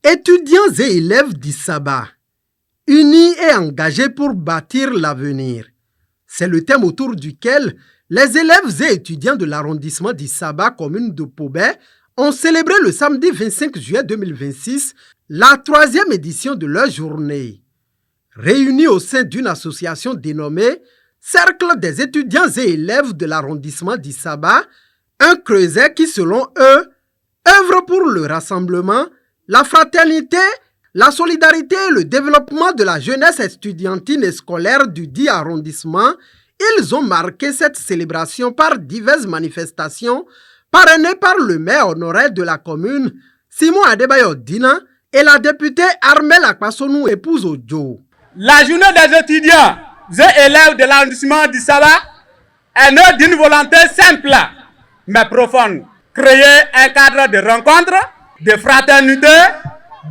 Étudiants et élèves d'Issaba, unis et engagés pour bâtir l'avenir. C'est le thème autour duquel les élèves et étudiants de l'arrondissement d'Issaba, commune de Pobé, ont célébré le samedi 25 juillet 2026 la 3e édition de leur journée. Réunis au sein d'une association dénommée Cercle des étudiants et élèves de l'arrondissement d'Issaba, un creuset qui, selon eux, œuvre pour le rassemblement, la fraternité, la solidarité et le développement de la jeunesse estudiantine et scolaire du dit arrondissement. Ils ont marqué cette célébration par diverses manifestations parrainées par le maire honoraire de la commune, Simon Adebayo Dina, et la députée Armelle Akpasonou épouse Ojo. La journée des étudiants et élèves de l'arrondissement d'Issaba est née d'une volonté simple mais profonde. Créer un cadre de rencontre, de fraternité,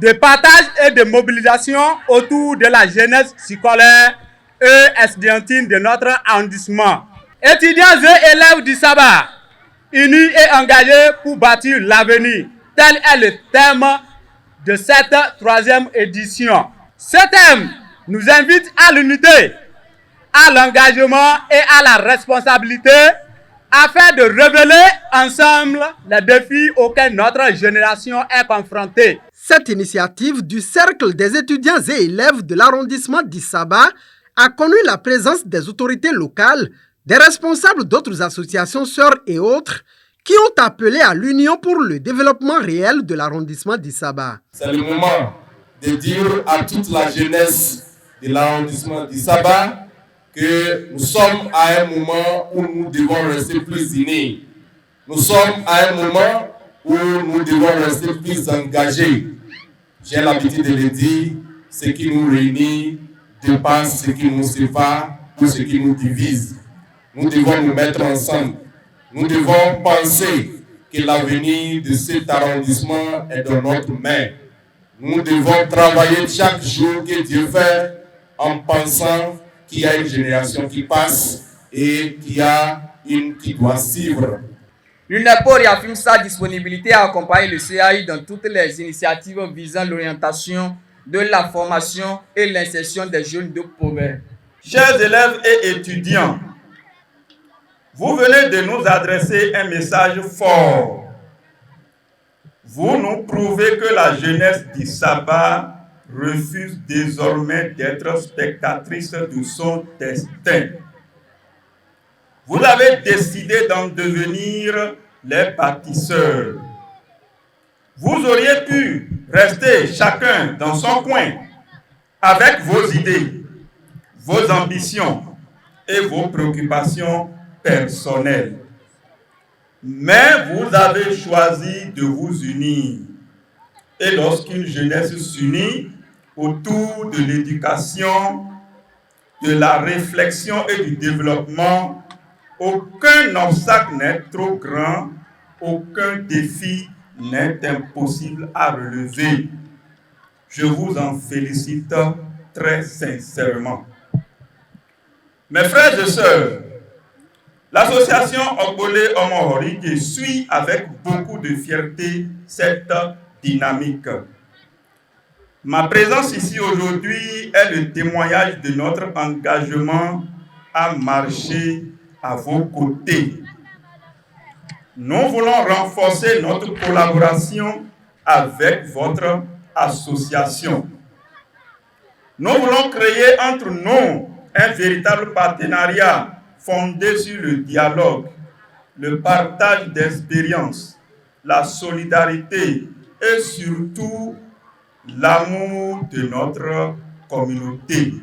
de partage et de mobilisation autour de la jeunesse scolaire et estudiantine de notre arrondissement. Étudiants et élèves d'Issaba, unis et engagés pour bâtir l'avenir. Tel est le thème de cette 3e édition. Ce thème nous invite à l'unité, à l'engagement et à la responsabilité afin de révéler ensemble les défis auxquels notre génération est confrontée. Cette initiative du Cercle des étudiants et élèves de l'arrondissement d'Issaba a connu la présence des autorités locales, des responsables d'autres associations sœurs et autres qui ont appelé à l'union pour le développement réel de l'arrondissement d'Issaba. C'est le moment de dire à toute la jeunesse de l'arrondissement d'Issaba que nous sommes à un moment où nous devons rester plus unis. Nous sommes à un moment où nous devons rester plus engagés. J'ai l'habitude de le dire, ce qui nous réunit dépasse ce qui nous sépare ou ce qui nous divise. Nous devons nous mettre ensemble. Nous devons penser que l'avenir de cet arrondissement est dans notre main. Nous devons travailler chaque jour que Dieu fait en pensant qu'il y a une génération qui passe et qu'il y a une qui doit suivre. L'UNEPO réaffirme sa disponibilité à accompagner le CAI dans toutes les initiatives visant l'orientation de la formation et l'insertion des jeunes de Pobé. Chers élèves et étudiants, vous venez de nous adresser un message fort. Vous nous prouvez que la jeunesse d'Issaba refuse désormais d'être spectatrice de son destin. Vous avez décidé d'en devenir les bâtisseurs. Vous auriez pu rester chacun dans son coin avec vos idées, vos ambitions et vos préoccupations personnelles. Mais vous avez choisi de vous unir. Et lorsqu'une jeunesse s'unit autour de l'éducation, de la réflexion et du développement, aucun obstacle n'est trop grand, aucun défi n'est impossible à relever. Je vous en félicite très sincèrement. Mes frères et sœurs, l'association Ogbole Omohorike suit avec beaucoup de fierté cette dynamique. Ma présence ici aujourd'hui est le témoignage de notre engagement à marcher à vos côtés. Nous voulons renforcer notre collaboration avec votre association. Nous voulons créer entre nous un véritable partenariat fondé sur le dialogue, le partage d'expériences, la solidarité et surtout l'amour de notre communauté.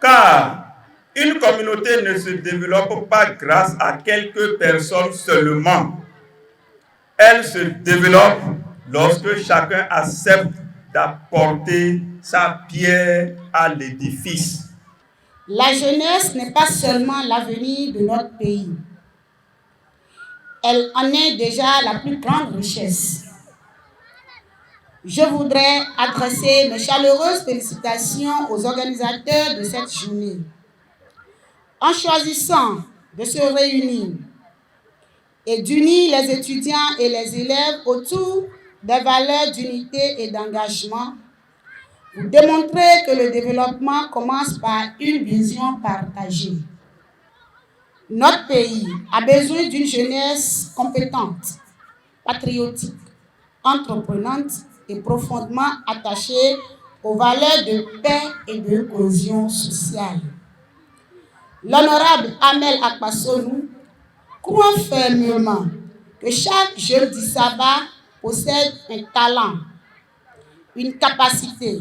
Car une communauté ne se développe pas grâce à quelques personnes seulement. Elle se développe lorsque chacun accepte d'apporter sa pierre à l'édifice. La jeunesse n'est pas seulement l'avenir de notre pays. Elle en est déjà la plus grande richesse. Je voudrais adresser mes chaleureuses félicitations aux organisateurs de cette journée. En choisissant de se réunir et d'unir les étudiants et les élèves autour des valeurs d'unité et d'engagement, vous démontrez que le développement commence par une vision partagée. Notre pays a besoin d'une jeunesse compétente, patriotique, entreprenante et profondément attachée aux valeurs de paix et de cohésion sociale. L'honorable Amel Akpasonu croit fermement que chaque jeune du Saba possède un talent, une capacité,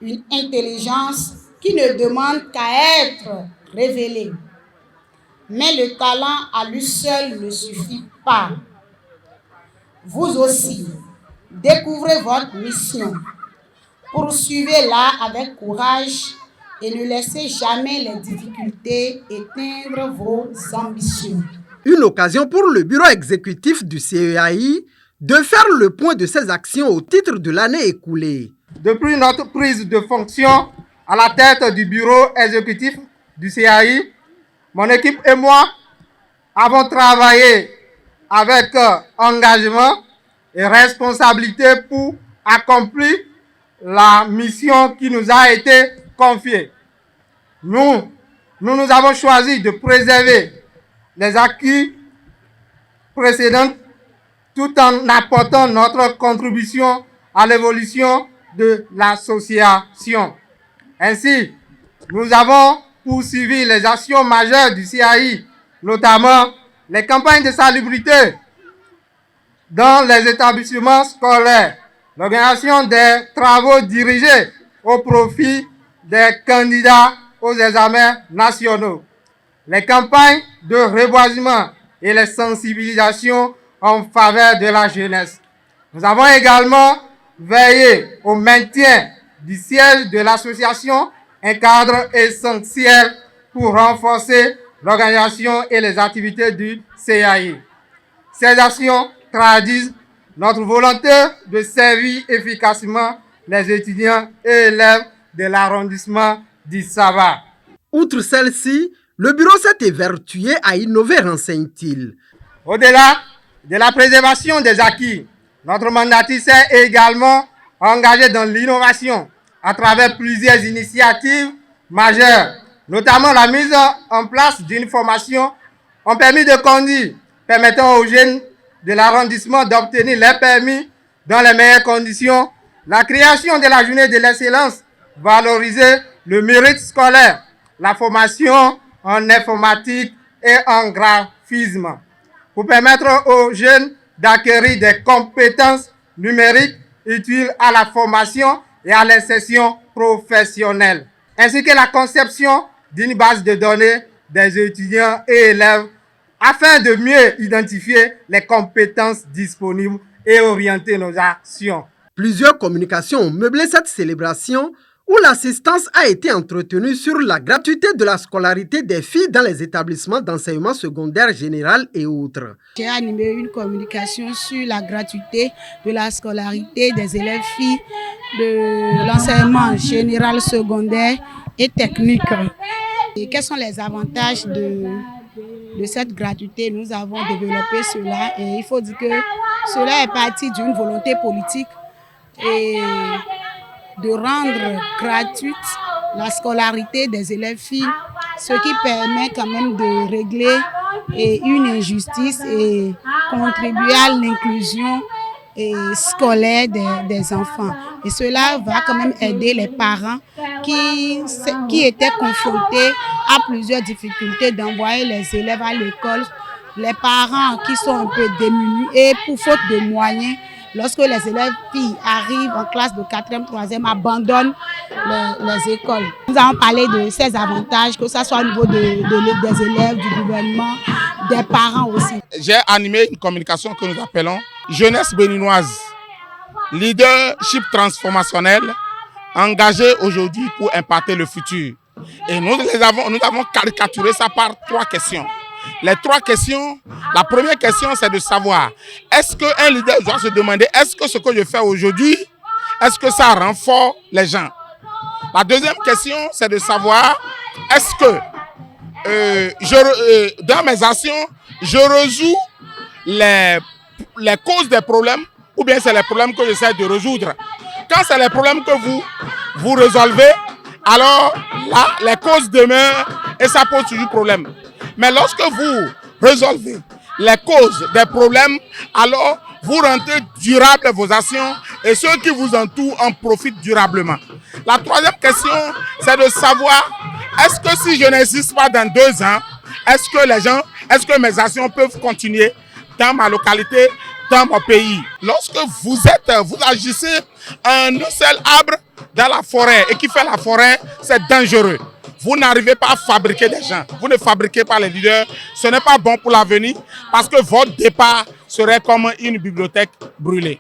une intelligence qui ne demande qu'à être révélée. Mais le talent à lui seul ne suffit pas. Vous aussi, découvrez votre mission. Poursuivez-la avec courage et ne laissez jamais les difficultés éteindre vos ambitions. Une occasion pour le bureau exécutif du CEAI de faire le point de ses actions au titre de l'année écoulée. Depuis notre prise de fonction à la tête du bureau exécutif du CEAI, mon équipe et moi avons travaillé avec engagement et responsabilité pour accomplir la mission qui nous a été confiée. Nous avons choisi de préserver les acquis précédents tout en apportant notre contribution à l'évolution de l'association. Ainsi, nous avons poursuivi les actions majeures du CEAI, notamment les campagnes de salubrité dans les établissements scolaires, l'organisation des travaux dirigés au profit des candidats aux examens nationaux, les campagnes de reboisement et les sensibilisations en faveur de la jeunesse. Nous avons également veillé au maintien du siège de l'association, un cadre essentiel pour renforcer l'organisation et les activités du CEAI. Ces actions traduisent notre volonté de servir efficacement les étudiants et élèves de l'arrondissement du Saba. Outre celle-ci, le bureau s'est évertué à innover, renseigne-t-il. Au-delà de la préservation des acquis, notre mandatif s'est également engagé dans l'innovation à travers plusieurs initiatives majeures, notamment la mise en place d'une formation en permis de conduire, permettant aux jeunes de l'arrondissement d'obtenir leur permis dans les meilleures conditions, la création de la journée de l'excellence, valoriser le mérite scolaire, la formation en informatique et en graphisme, pour permettre aux jeunes d'acquérir des compétences numériques utiles à la formation et à l'insertion professionnelle, ainsi que la conception d'une base de données des étudiants et élèves afin de mieux identifier les compétences disponibles et orienter nos actions. Plusieurs communications ont meublé cette célébration où l'assistance a été entretenue sur la gratuité de la scolarité des filles dans les établissements d'enseignement secondaire général et autres. J'ai animé une communication sur la gratuité de la scolarité des élèves filles de l'enseignement général secondaire et technique. Et quels sont les avantages de cette gratuité? Nous avons développé cela et il faut dire que cela est parti d'une volonté politique et de rendre gratuite la scolarité des élèves filles, ce qui permet quand même de régler une injustice et contribuer à l'inclusion scolaire des enfants. Et cela va quand même aider les parents qui étaient confrontés à plusieurs difficultés d'envoyer les élèves à l'école, les parents qui sont un peu démunis et pour faute de moyens, lorsque les élèves filles arrivent en classe de 4e, 3e, abandonnent les écoles. Nous avons parlé de ces avantages, que ce soit au niveau des élèves, du gouvernement, des parents aussi. J'ai animé une communication que nous appelons Jeunesse béninoise, leadership transformationnel, engagé aujourd'hui pour impacter le futur. Et nous avons caricaturé ça par 3 questions. Les 3 questions, la première question c'est de savoir, est-ce qu'un leader doit se demander, est-ce que ce que je fais aujourd'hui, est-ce que ça renforce les gens? La deuxième question c'est de savoir, est-ce que dans mes actions, je résous les causes des problèmes ou bien bien c'est les problèmes que j'essaie de résoudre. Quand c'est les problèmes que vous résolvez, alors là, les causes demeurent et ça pose toujours problème. Mais lorsque vous résolvez les causes des problèmes, alors vous rendez durables vos actions et ceux qui vous entourent en profitent durablement. La troisième question, c'est de savoir, est-ce que si je n'existe pas dans 2 ans, est-ce que mes actions peuvent continuer dans ma localité, dans mon pays? Lorsque vous agissez un seul arbre dans la forêt et qui fait la forêt, c'est dangereux. Vous n'arrivez pas à fabriquer des gens. Vous ne fabriquez pas les leaders. Ce n'est pas bon pour l'avenir parce que votre départ serait comme une bibliothèque brûlée.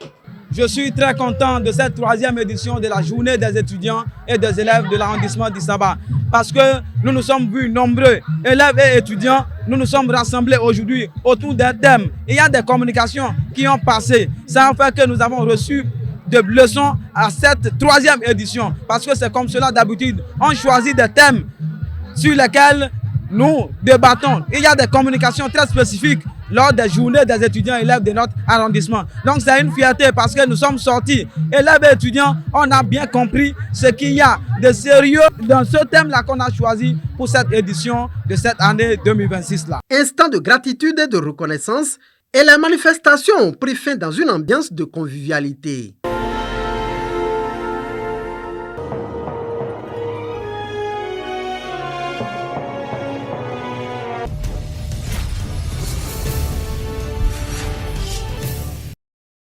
Je suis très content de cette 3e édition de la journée des étudiants et des élèves de l'arrondissement d'Issaba parce que nous nous sommes vus nombreux, élèves et étudiants, nous nous sommes rassemblés aujourd'hui autour d'un thème. Il y a des communications qui ont passé. Ça a fait que nous avons reçu de leçons à cette 3e édition parce que c'est comme cela d'habitude. On choisit des thèmes sur lesquels nous débattons. Il y a des communications très spécifiques lors des journées des étudiants et élèves de notre arrondissement. Donc c'est une fierté parce que nous sommes sortis, élèves et étudiants, on a bien compris ce qu'il y a de sérieux dans ce thème-là qu'on a choisi pour cette édition de cette année 2026-là. Instant de gratitude et de reconnaissance et les manifestations ont pris fin dans une ambiance de convivialité.